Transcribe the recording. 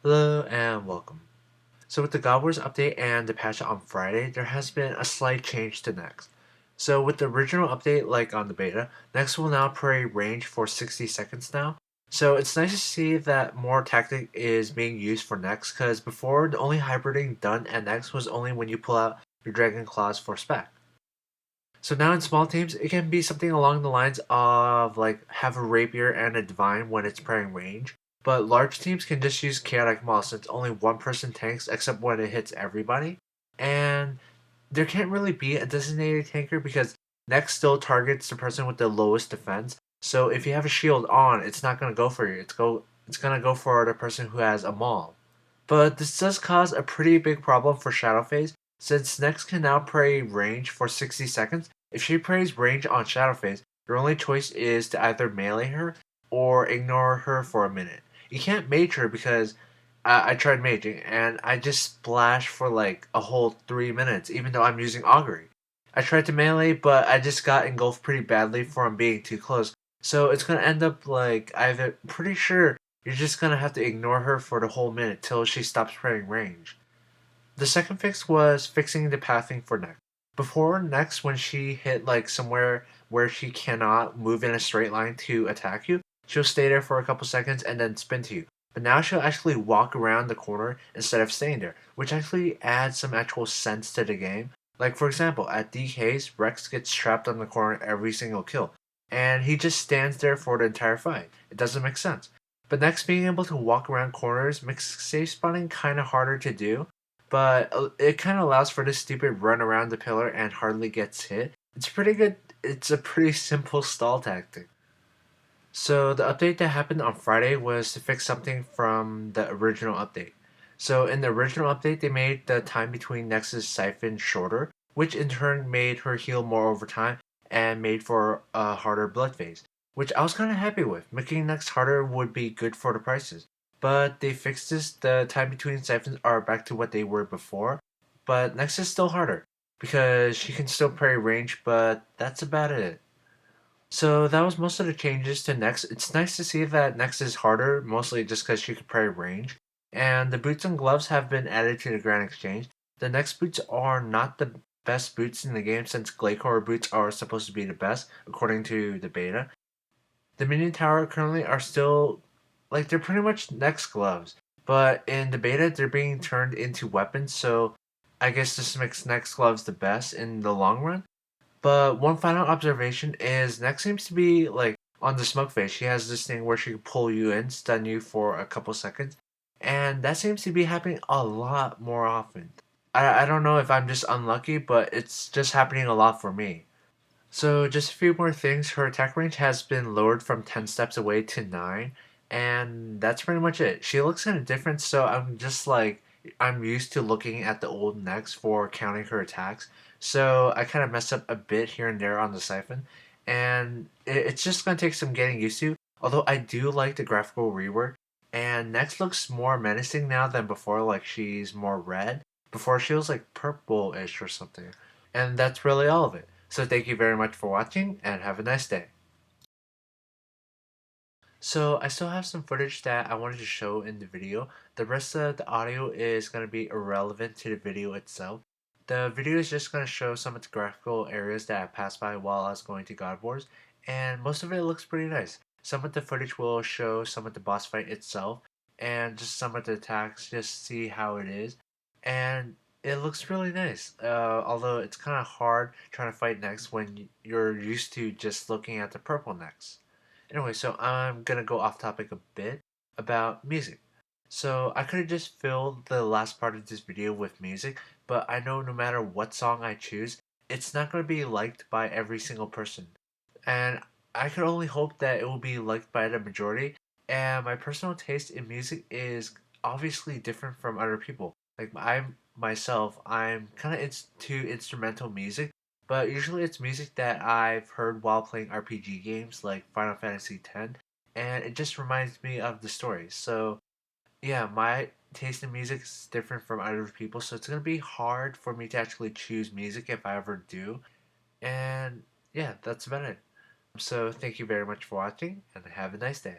Hello and welcome. So with the God Wars update and the patch on Friday, there has been a slight change to Nex. So with the original update, like on the beta, Nex will now pray range for 60 seconds now. So it's nice to see that more tactic is being used for Nex, because before the only hybriding done at Nex was only when you pull out your Dragon Claws for spec. So now in small teams, it can be something along the lines of like have a rapier and a divine when it's praying range. But large teams can just use chaotic maul since only one person tanks except when it hits everybody. And there can't really be a designated tanker because Nex still targets the person with the lowest defense. So if you have a shield on, it's not gonna go for you. It's gonna go for the person who has a maul. But this does cause a pretty big problem for Shadowphase, since Nex can now pray range for 60 seconds. If she prays range on Shadowphase, your only choice is to either melee her or ignore her for a minute. You can't mage her because I tried maging and I just splashed for like a whole 3 minutes, even though I'm using augury. I tried to melee, but I just got engulfed pretty badly from being too close. So it's gonna end up like either pretty sure you're just gonna have to ignore her for the whole minute till she stops praying range. The second fix was fixing the pathing for Nex. Before Nex, when she hit like somewhere where she cannot move in a straight line to attack you, she'll stay there for a couple seconds and then spin to you. But now she'll actually walk around the corner instead of staying there, which actually adds some actual sense to the game. Like for example, at DK's, Rex gets trapped on the corner every single kill, and he just stands there for the entire fight. It doesn't make sense. But Nex being able to walk around corners makes safe spawning kinda harder to do, but it kind of allows for this stupid run around the pillar and hardly gets hit. It's pretty good. It's a pretty simple stall tactic. So the update that happened on Friday was to fix something from the original update. So in the original update, they made the time between Nex's siphon shorter, which in turn made her heal more over time and made for a harder blood phase, which I was kind of happy with. Making Nex harder would be good for the prices. But they fixed this. The time between siphons are back to what they were before, but Nex is still harder because she can still parry range, but that's about it. So that was most of the changes to Nex. It's nice to see that Nex is harder, mostly just because she can play range. And the boots and gloves have been added to the Grand Exchange. The Nex boots are not the best boots in the game since Glacor Boots are supposed to be the best, according to the beta. The Minion Tower currently are still, like, they're pretty much Nex gloves. But in the beta, they're being turned into weapons, so I guess this makes Nex gloves the best in the long run. But one final observation is Nex seems to be like on the smoke face. She has this thing where she can pull you in, stun you for a couple seconds, and that seems to be happening a lot more often. I don't know if I'm just unlucky, but it's just happening a lot for me. So just a few more things. Her attack range has been lowered from 10 steps away to 9, and that's pretty much it. She looks kind of different, so I'm just like, I'm used to looking at the old Nex for counting her attacks. So I kind of messed up a bit here and there on the siphon, and it's just going to take some getting used to. Although I do like the graphical rework, and Nex looks more menacing now than before, like she's more red. Before she was like purple-ish or something. And that's really all of it. So thank you very much for watching and have a nice day. So I still have some footage that I wanted to show in the video. The rest of the audio is going to be irrelevant to the video itself. The video is just going to show some of the graphical areas that I passed by while I was going to God Wars, and most of it looks pretty nice. Some of the footage will show some of the boss fight itself, and just some of the attacks, just see how it is. And it looks really nice, although it's kind of hard trying to fight Nex when you're used to just looking at the purple Nex. Anyway, so I'm gonna go off topic a bit about music. So I could have just filled the last part of this video with music, but I know no matter what song I choose, it's not gonna be liked by every single person. And I could only hope that it will be liked by the majority. And my personal taste in music is obviously different from other people. Like I'm kind of into instrumental music, but usually it's music that I've heard while playing RPG games like Final Fantasy X, and it just reminds me of the story. So yeah, my taste in music is different from other people, so it's gonna be hard for me to actually choose music if I ever do. And yeah, that's about it. So thank you very much for watching and have a nice day.